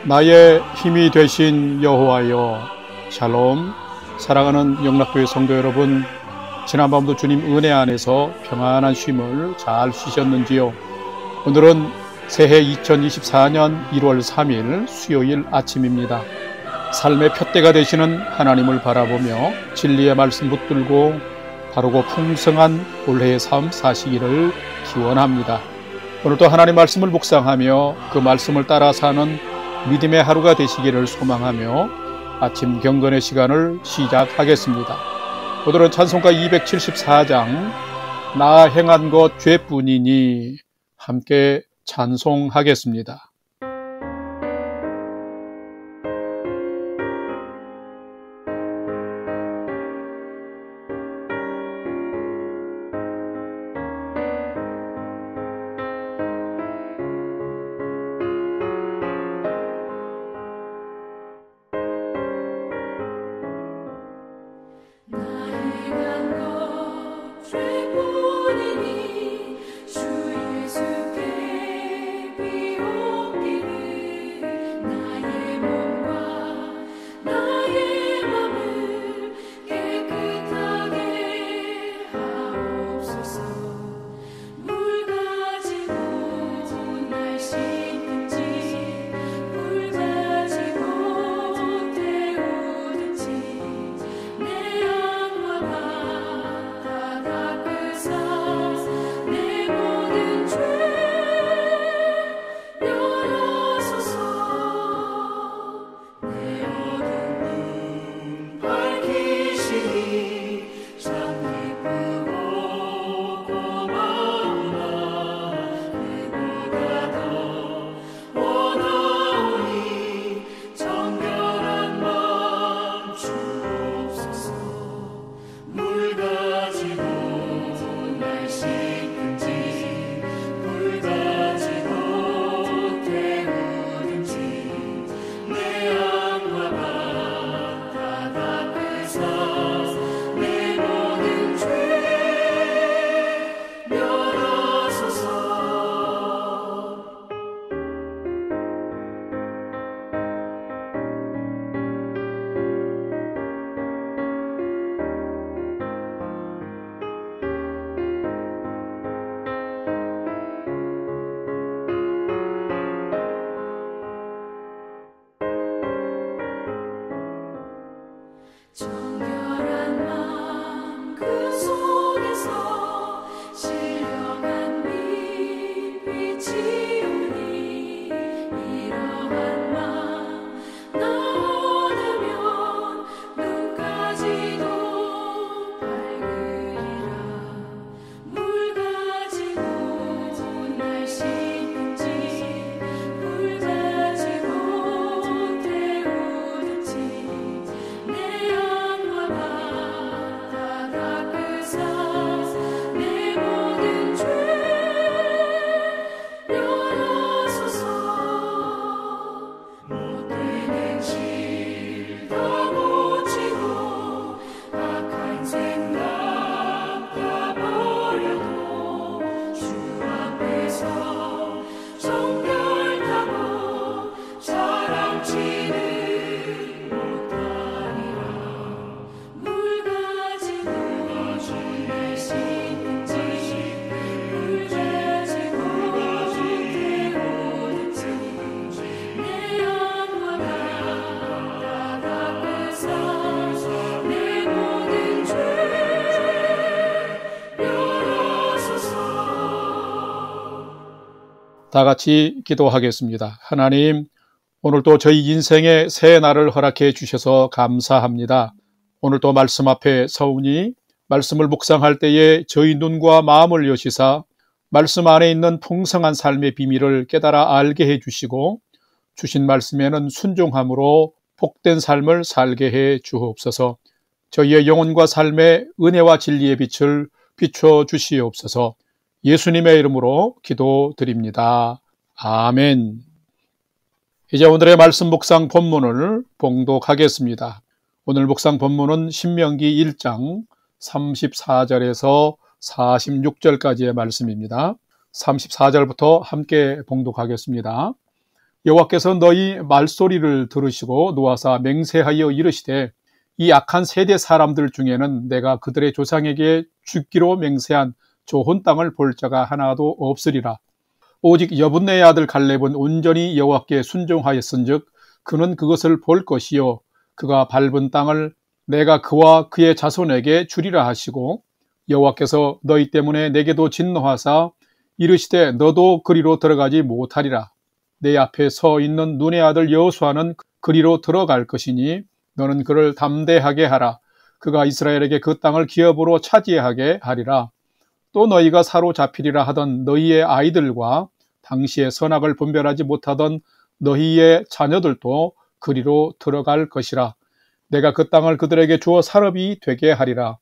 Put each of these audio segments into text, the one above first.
나의 힘이 되신 여호와여. 샬롬. 사랑하는 영락교회 성도 여러분, 지난밤도 주님 은혜 안에서 평안한 쉼을 잘 쉬셨는지요? 오늘은 새해 2024년 1월 3일 수요일 아침입니다. 삶의 푯대가 되시는 하나님을 바라보며 진리의 말씀 붙들고 바르고 풍성한 올해의 삶 사시기를 기원합니다. 오늘도 하나님 말씀을 묵상하며 그 말씀을 따라 사는 믿음의 하루가 되시기를 소망하며 아침 경건의 시간을 시작하겠습니다. 오늘은 찬송가 274장 나 행한 것 죄뿐이니 함께 찬송하겠습니다. 다 같이 기도하겠습니다. 하나님, 오늘도 저희 인생의 새 날을 허락해 주셔서 감사합니다. 오늘도 말씀 앞에 서우니 말씀을 묵상할 때에 저희 눈과 마음을 여시사 말씀 안에 있는 풍성한 삶의 비밀을 깨달아 알게 해주시고 주신 말씀에는 순종함으로 복된 삶을 살게 해 주옵소서. 저희의 영혼과 삶의 은혜와 진리의 빛을 비춰 주시옵소서. 예수님의 이름으로 기도드립니다. 아멘. 이제 오늘의 말씀 묵상 본문을 봉독하겠습니다. 오늘 묵상 본문은 신명기 1장 34절에서 46절까지의 말씀입니다. 34절부터 함께 봉독하겠습니다. 여호와께서 너희 말소리를 들으시고 노하사 맹세하여 이르시되 이 악한 세대 사람들 중에는 내가 그들의 조상에게 주기로 맹세한 좋은 땅을 볼 자가 하나도 없으리라. 오직 여분네의 아들 갈렙은 온전히 여호와께 순종하였은즉 그는 그것을 볼 것이요 그가 밟은 땅을 내가 그와 그의 자손에게 주리라 하시고 여호와께서 너희 때문에 내게도 진노하사 이르시되 너도 그리로 들어가지 못하리라. 내 앞에 서 있는 눈의 아들 여호수아는 그리로 들어갈 것이니 너는 그를 담대하게 하라. 그가 이스라엘에게 그 땅을 기업으로 차지하게 하리라. 또 너희가 사로잡히리라 하던 너희의 아이들과 당시에 선악을 분별하지 못하던 너희의 자녀들도 그리로 들어갈 것이라. 내가 그 땅을 그들에게 주어 산업이 되게 하리라.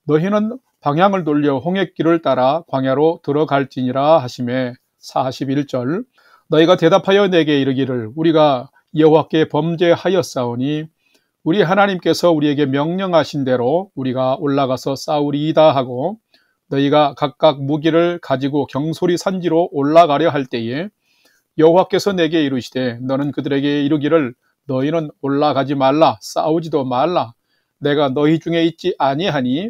너희는 방향을 돌려 홍해길을 따라 광야로 들어갈지니라 하시매 41절 너희가 대답하여 내게 이르기를 우리가 여호와께 범죄하였사오니 우리 하나님께서 우리에게 명령하신 대로 우리가 올라가서 싸우리이다 하고 너희가 각각 무기를 가지고 경솔히 산지로 올라가려 할 때에 여호와께서 내게 이르시되 너는 그들에게 이르기를 너희는 올라가지 말라 싸우지도 말라 내가 너희 중에 있지 아니하니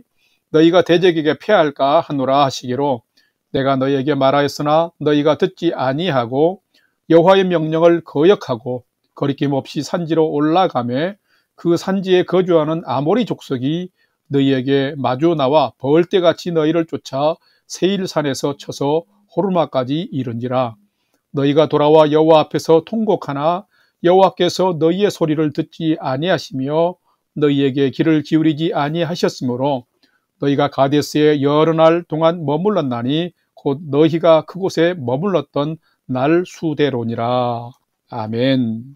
너희가 대적에게 패할까 하노라 하시기로 내가 너희에게 말하였으나 너희가 듣지 아니하고 여호와의 명령을 거역하고 거리낌 없이 산지로 올라가매 그 산지에 거주하는 아모리 족속이 너희에게 마주 나와 벌떼같이 너희를 쫓아 세일산에서 쳐서 호르마까지 이른지라. 너희가 돌아와 여호와 앞에서 통곡하나 여호와께서 너희의 소리를 듣지 아니하시며 너희에게 귀를 기울이지 아니하셨으므로 너희가 가데스에 여러 날 동안 머물렀나니 곧 너희가 그곳에 머물렀던 날 수대로니라. 아멘.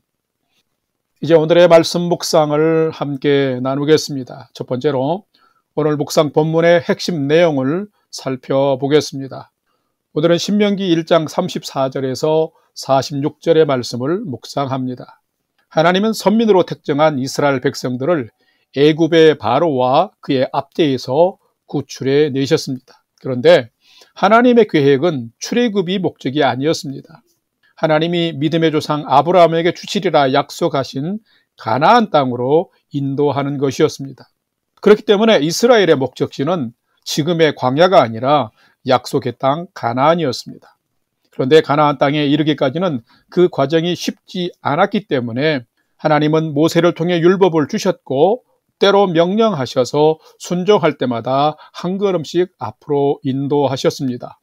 이제 오늘의 말씀 묵상을 함께 나누겠습니다. 첫 번째로 오늘 묵상 본문의 핵심 내용을 살펴보겠습니다. 오늘은 신명기 1장 34절에서 46절의 말씀을 묵상합니다. 하나님은 선민으로 택정한 이스라엘 백성들을 애굽의 바로와 그의 압제에서 구출해 내셨습니다. 그런데 하나님의 계획은 출애굽이 목적이 아니었습니다. 하나님이 믿음의 조상 아브라함에게 주시리라 약속하신 가나안 땅으로 인도하는 것이었습니다. 그렇기 때문에 이스라엘의 목적지는 지금의 광야가 아니라 약속의 땅 가나안이었습니다. 그런데 가나안 땅에 이르기까지는 그 과정이 쉽지 않았기 때문에 하나님은 모세를 통해 율법을 주셨고 때로 명령하셔서 순종할 때마다 한 걸음씩 앞으로 인도하셨습니다.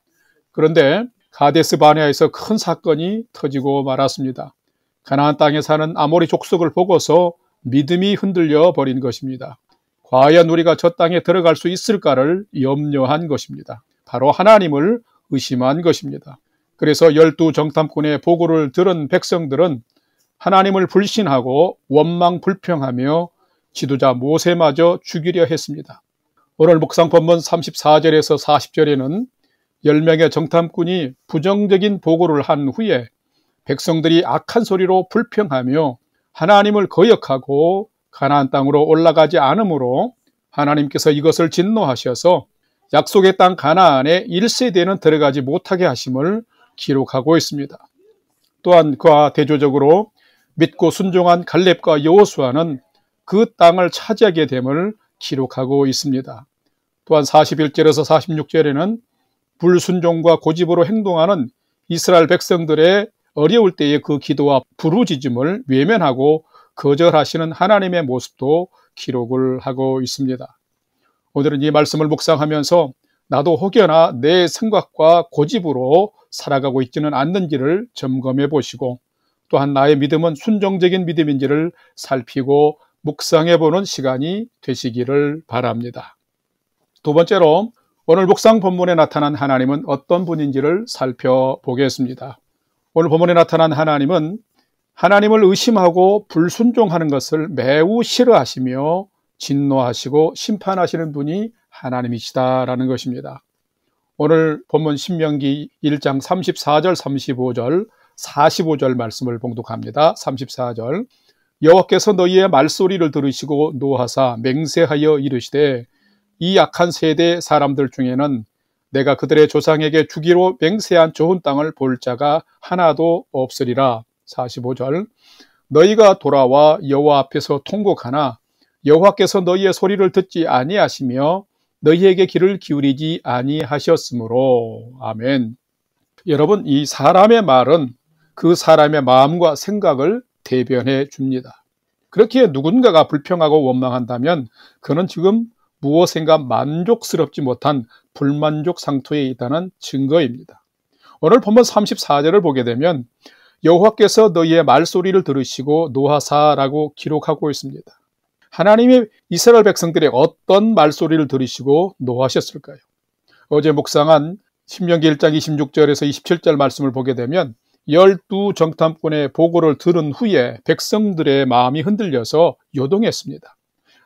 그런데 가데스 바네아에서 큰 사건이 터지고 말았습니다. 가나안 땅에 사는 아모리 족속을 보고서 믿음이 흔들려 버린 것입니다. 과연 우리가 저 땅에 들어갈 수 있을까를 염려한 것입니다. 바로 하나님을 의심한 것입니다. 그래서 12 정탐꾼의 보고를 들은 백성들은 하나님을 불신하고 원망 불평하며 지도자 모세마저 죽이려 했습니다. 오늘 묵상 본문 34절에서 40절에는 10명의 정탐꾼이 부정적인 보고를 한 후에 백성들이 악한 소리로 불평하며 하나님을 거역하고 가나안 땅으로 올라가지 않으므로 하나님께서 이것을 진노하셔서 약속의 땅 가나안에 1세대는 들어가지 못하게 하심을 기록하고 있습니다. 또한 그와 대조적으로 믿고 순종한 갈렙과 여호수아는 그 땅을 차지하게 됨을 기록하고 있습니다. 또한 41절에서 46절에는 불순종과 고집으로 행동하는 이스라엘 백성들의 어려울 때의 그 기도와 부르짖음을 외면하고 거절하시는 하나님의 모습도 기록을 하고 있습니다. 오늘은 이 말씀을 묵상하면서 나도 혹여나 내 생각과 고집으로 살아가고 있지는 않는지를 점검해 보시고 또한 나의 믿음은 순종적인 믿음인지를 살피고 묵상해 보는 시간이 되시기를 바랍니다. 두 번째로 오늘 묵상 본문에 나타난 하나님은 어떤 분인지를 살펴보겠습니다. 오늘 본문에 나타난 하나님은 하나님을 의심하고 불순종하는 것을 매우 싫어하시며 진노하시고 심판하시는 분이 하나님이시다라는 것입니다. 오늘 본문 신명기 1장 34절, 35절, 45절 말씀을 봉독합니다. 34절. 여호와께서 너희의 말소리를 들으시고 노하사 맹세하여 이르시되 이 악한 세대 사람들 중에는 내가 그들의 조상에게 주기로 맹세한 좋은 땅을 볼 자가 하나도 없으리라. 45절. 너희가 돌아와 여호와 앞에서 통곡하나 여호와께서 너희의 소리를 듣지 아니하시며 너희에게 귀를 기울이지 아니하셨으므로. 아멘. 여러분, 이 사람의 말은 그 사람의 마음과 생각을 대변해 줍니다. 그렇게 누군가가 불평하고 원망한다면 그는 지금 무엇인가 만족스럽지 못한 불만족 상태에 있다는 증거입니다. 오늘 본문 34절을 보게 되면 여호와께서 너희의 말소리를 들으시고 노하사라고 기록하고 있습니다. 하나님이 이스라엘 백성들의 어떤 말소리를 들으시고 노하셨을까요? 어제 묵상한 신명기 1장 26절에서 27절 말씀을 보게 되면 12정탐꾼의 보고를 들은 후에 백성들의 마음이 흔들려서 요동했습니다.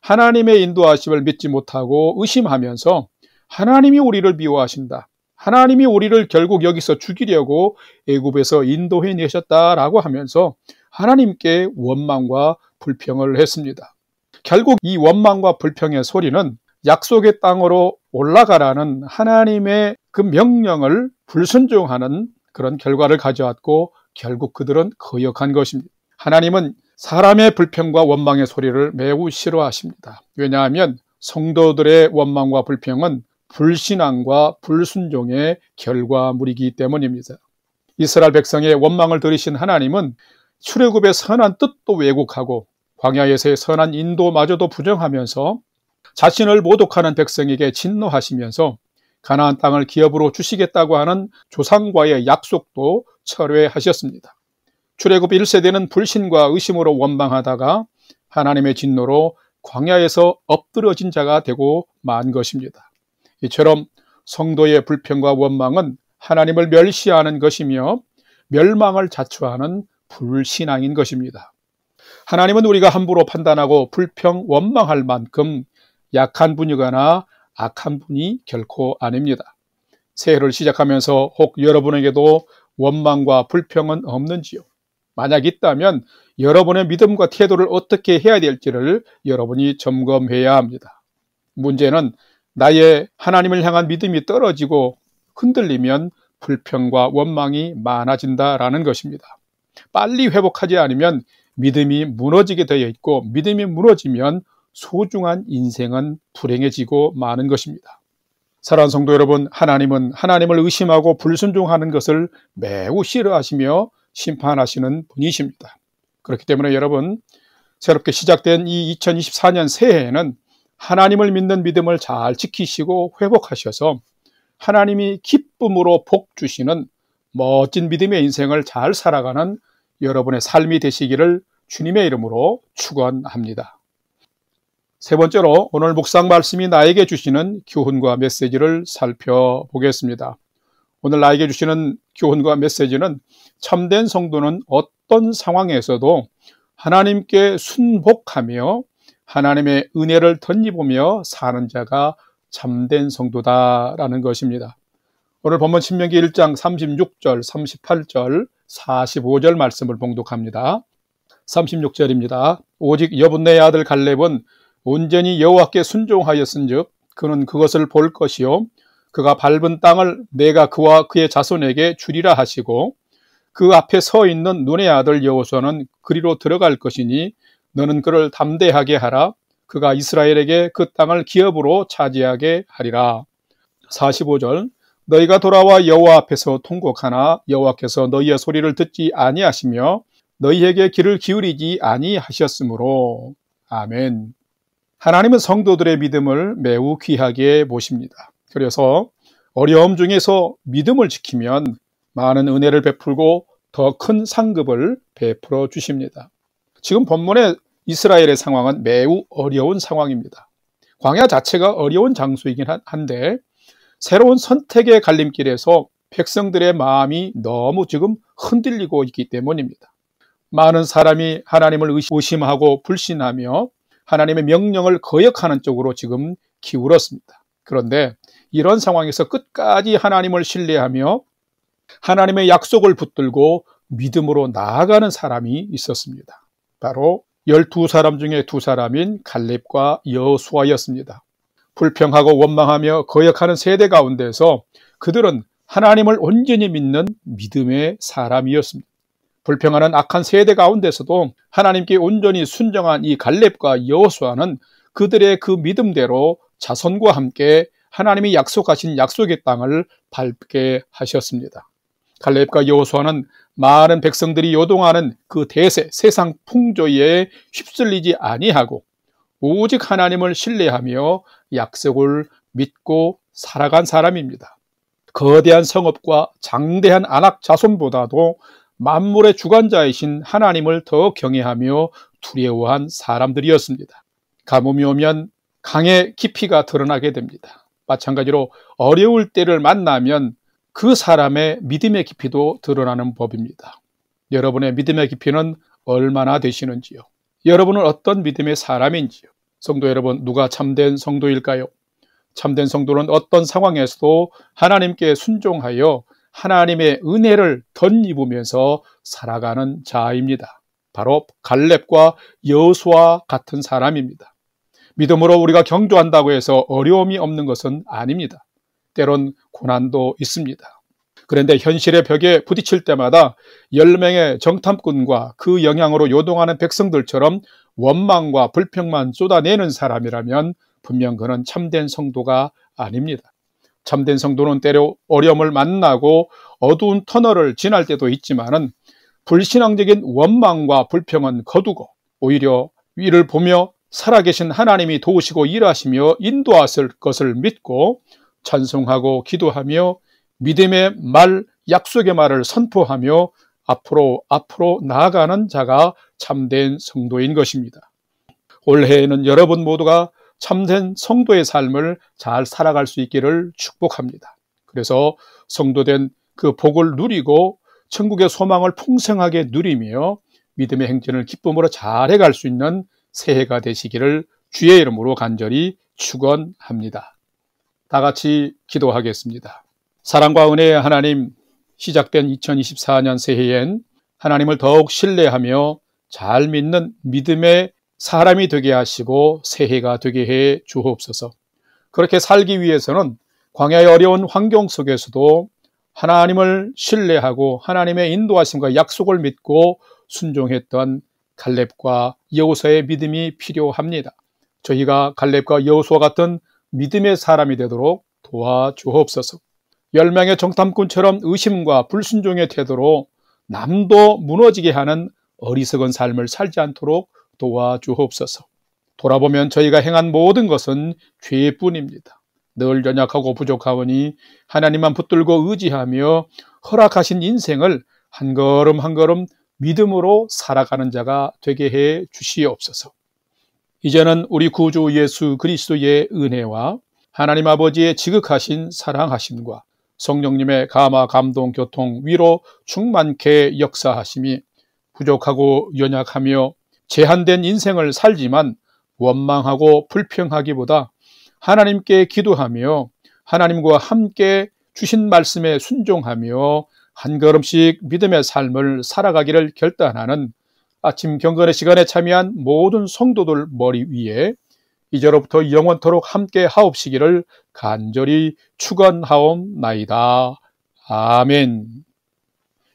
하나님의 인도하심을 믿지 못하고 의심하면서 하나님이 우리를 미워하신다. 하나님이 우리를 결국 여기서 죽이려고 애굽에서 인도해 내셨다라고 하면서 하나님께 원망과 불평을 했습니다. 결국 이 원망과 불평의 소리는 약속의 땅으로 올라가라는 하나님의 그 명령을 불순종하는 그런 결과를 가져왔고 결국 그들은 거역한 것입니다. 하나님은 사람의 불평과 원망의 소리를 매우 싫어하십니다. 왜냐하면 성도들의 원망과 불평은 불신앙과 불순종의 결과물이기 때문입니다. 이스라엘 백성의 원망을 들으신 하나님은 출애굽의 선한 뜻도 왜곡하고 광야에서의 선한 인도마저도 부정하면서 자신을 모독하는 백성에게 진노하시면서 가나안 땅을 기업으로 주시겠다고 하는 조상과의 약속도 철회하셨습니다. 출애굽 1세대는 불신과 의심으로 원망하다가 하나님의 진노로 광야에서 엎드러진 자가 되고 만 것입니다. 이처럼 성도의 불평과 원망은 하나님을 멸시하는 것이며 멸망을 자초하는 불신앙인 것입니다. 하나님은 우리가 함부로 판단하고 불평, 원망할 만큼 약한 분이거나 악한 분이 결코 아닙니다. 새해를 시작하면서 혹 여러분에게도 원망과 불평은 없는지요? 만약 있다면 여러분의 믿음과 태도를 어떻게 해야 될지를 여러분이 점검해야 합니다. 문제는 나의 하나님을 향한 믿음이 떨어지고 흔들리면 불평과 원망이 많아진다라는 것입니다. 빨리 회복하지 않으면 믿음이 무너지게 되어 있고 믿음이 무너지면 소중한 인생은 불행해지고 마는 것입니다. 사랑하는 성도 여러분, 하나님은 하나님을 의심하고 불순종하는 것을 매우 싫어하시며 심판하시는 분이십니다. 그렇기 때문에 여러분, 새롭게 시작된 이 2024년 새해에는 하나님을 믿는 믿음을 잘 지키시고 회복하셔서 하나님이 기쁨으로 복 주시는 멋진 믿음의 인생을 잘 살아가는 여러분의 삶이 되시기를 주님의 이름으로 축원합니다. 세 번째로 오늘 묵상 말씀이 나에게 주시는 교훈과 메시지를 살펴보겠습니다. 오늘 나에게 주시는 교훈과 메시지는 참된 성도는 어떤 상황에서도 하나님께 순복하며 하나님의 은혜를 덧입으며 사는 자가 참된 성도다라는 것입니다. 오늘 본문 신명기 1장 36절, 38절, 45절 말씀을 봉독합니다. 36절입니다. 오직 여분네의 아들 갈렙은 온전히 여호와께 순종하였은즉 그는 그것을 볼 것이요 그가 밟은 땅을 내가 그와 그의 자손에게 주리라 하시고 그 앞에 서 있는 눈의 아들 여호수아는 그리로 들어갈 것이니 너는 그를 담대하게 하라. 그가 이스라엘에게 그 땅을 기업으로 차지하게 하리라. 45절. 너희가 돌아와 여호와 앞에서 통곡하나 여호와께서 너희의 소리를 듣지 아니하시며 너희에게 귀를 기울이지 아니하셨으므로. 아멘. 하나님은 성도들의 믿음을 매우 귀하게 보십니다. 그래서 어려움 중에서 믿음을 지키면 많은 은혜를 베풀고 더 큰 상급을 베풀어 주십니다. 지금 본문의 이스라엘의 상황은 매우 어려운 상황입니다. 광야 자체가 어려운 장소이긴 한데 새로운 선택의 갈림길에서 백성들의 마음이 너무 지금 흔들리고 있기 때문입니다. 많은 사람이 하나님을 의심하고 불신하며 하나님의 명령을 거역하는 쪽으로 지금 기울었습니다. 그런데 이런 상황에서 끝까지 하나님을 신뢰하며 하나님의 약속을 붙들고 믿음으로 나아가는 사람이 있었습니다. 바로 12사람 중에 2사람인 갈렙과 여호수아였습니다. 불평하고 원망하며 거역하는 세대 가운데서 그들은 하나님을 온전히 믿는 믿음의 사람이었습니다. 불평하는 악한 세대 가운데서도 하나님께 온전히 순종한 이 갈렙과 여호수아는 그들의 그 믿음대로 자손과 함께 하나님이 약속하신 약속의 땅을 밟게 하셨습니다. 갈렙과 여호수아는 많은 백성들이 요동하는 그 대세, 세상 풍조에 휩쓸리지 아니하고 오직 하나님을 신뢰하며 약속을 믿고 살아간 사람입니다. 거대한 성읍과 장대한 안악 자손보다도 만물의 주관자이신 하나님을 더 경외하며 두려워한 사람들이었습니다. 가뭄이 오면 강의 깊이가 드러나게 됩니다. 마찬가지로 어려울 때를 만나면 그 사람의 믿음의 깊이도 드러나는 법입니다. 여러분의 믿음의 깊이는 얼마나 되시는지요? 여러분은 어떤 믿음의 사람인지요? 성도 여러분, 누가 참된 성도일까요? 참된 성도는 어떤 상황에서도 하나님께 순종하여 하나님의 은혜를 덧입으면서 살아가는 자입니다. 바로 갈렙과 여호수아 같은 사람입니다. 믿음으로 우리가 경주한다고 해서 어려움이 없는 것은 아닙니다. 때론 고난도 있습니다. 그런데 현실의 벽에 부딪힐 때마다 10명의 정탐꾼과 그 영향으로 요동하는 백성들처럼 원망과 불평만 쏟아내는 사람이라면 분명 그는 참된 성도가 아닙니다. 참된 성도는 때로 어려움을 만나고 어두운 터널을 지날 때도 있지만은 불신앙적인 원망과 불평은 거두고 오히려 위를 보며 살아계신 하나님이 도우시고 일하시며 인도하실 것을 믿고 찬송하고 기도하며 믿음의 말, 약속의 말을 선포하며 앞으로 나아가는 자가 참된 성도인 것입니다. 올해에는 여러분 모두가 참된 성도의 삶을 잘 살아갈 수 있기를 축복합니다. 그래서 성도된 그 복을 누리고 천국의 소망을 풍성하게 누리며 믿음의 행진을 기쁨으로 잘 해갈 수 있는 새해가 되시기를 주의 이름으로 간절히 축원합니다. 다 같이 기도하겠습니다. 사랑과 은혜의 하나님, 시작된 2024년 새해엔 하나님을 더욱 신뢰하며 잘 믿는 믿음의 사람이 되게 하시고 새해가 되게 해 주옵소서. 그렇게 살기 위해서는 광야의 어려운 환경 속에서도 하나님을 신뢰하고 하나님의 인도하심과 약속을 믿고 순종했던 갈렙과 여호수아의 믿음이 필요합니다. 저희가 갈렙과 여호수아 같은 믿음의 사람이 되도록 도와주옵소서. 10명의 정탐꾼처럼 의심과 불순종의 태도로 남도 무너지게 하는 어리석은 삶을 살지 않도록 도와주옵소서. 돌아보면 저희가 행한 모든 것은 죄뿐입니다. 늘 연약하고 부족하오니 하나님만 붙들고 의지하며 허락하신 인생을 한 걸음 한 걸음 믿음으로 살아가는 자가 되게 해 주시옵소서. 이제는 우리 구주 예수 그리스도의 은혜와 하나님 아버지의 지극하신 사랑하심과 성령님의 감화, 감동, 교통, 위로 충만케 역사하심이 부족하고 연약하며 제한된 인생을 살지만 원망하고 불평하기보다 하나님께 기도하며 하나님과 함께 주신 말씀에 순종하며 한 걸음씩 믿음의 삶을 살아가기를 결단하는 아침 경건의 시간에 참여한 모든 성도들 머리 위에 이제로부터 영원토록 함께 하옵시기를 간절히 축원하옵나이다. 아멘.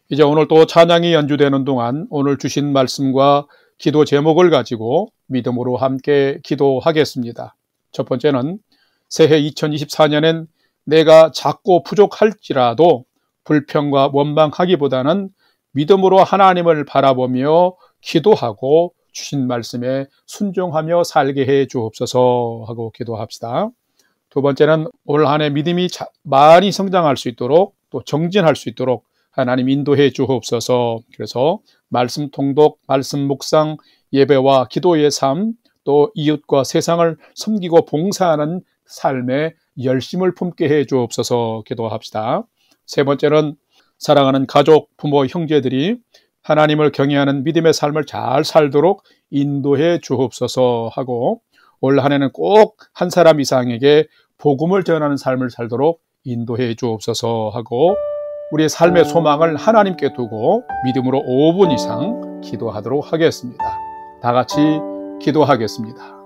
이제 오늘 또 찬양이 연주되는 동안 오늘 주신 말씀과 기도 제목을 가지고 믿음으로 함께 기도하겠습니다. 첫 번째는 새해 2024년엔 내가 작고 부족할지라도 불평과 원망하기보다는 믿음으로 하나님을 바라보며 기도하고 주신 말씀에 순종하며 살게 해 주옵소서 하고 기도합시다. 두 번째는 올 한 해 믿음이 많이 성장할 수 있도록 또 정진할 수 있도록 하나님 인도해 주옵소서. 그래서 말씀 통독, 말씀 묵상, 예배와 기도의 삶, 또 이웃과 세상을 섬기고 봉사하는 삶에 열심을 품게 해 주옵소서 기도합시다. 세 번째는 사랑하는 가족, 부모, 형제들이 하나님을 경외하는 믿음의 삶을 잘 살도록 인도해 주옵소서 하고 올 한 해는 꼭 한 사람 이상에게 복음을 전하는 삶을 살도록 인도해 주옵소서 하고 우리의 삶의 소망을 하나님께 두고 믿음으로 5분 이상 기도하도록 하겠습니다. 다 같이 기도하겠습니다.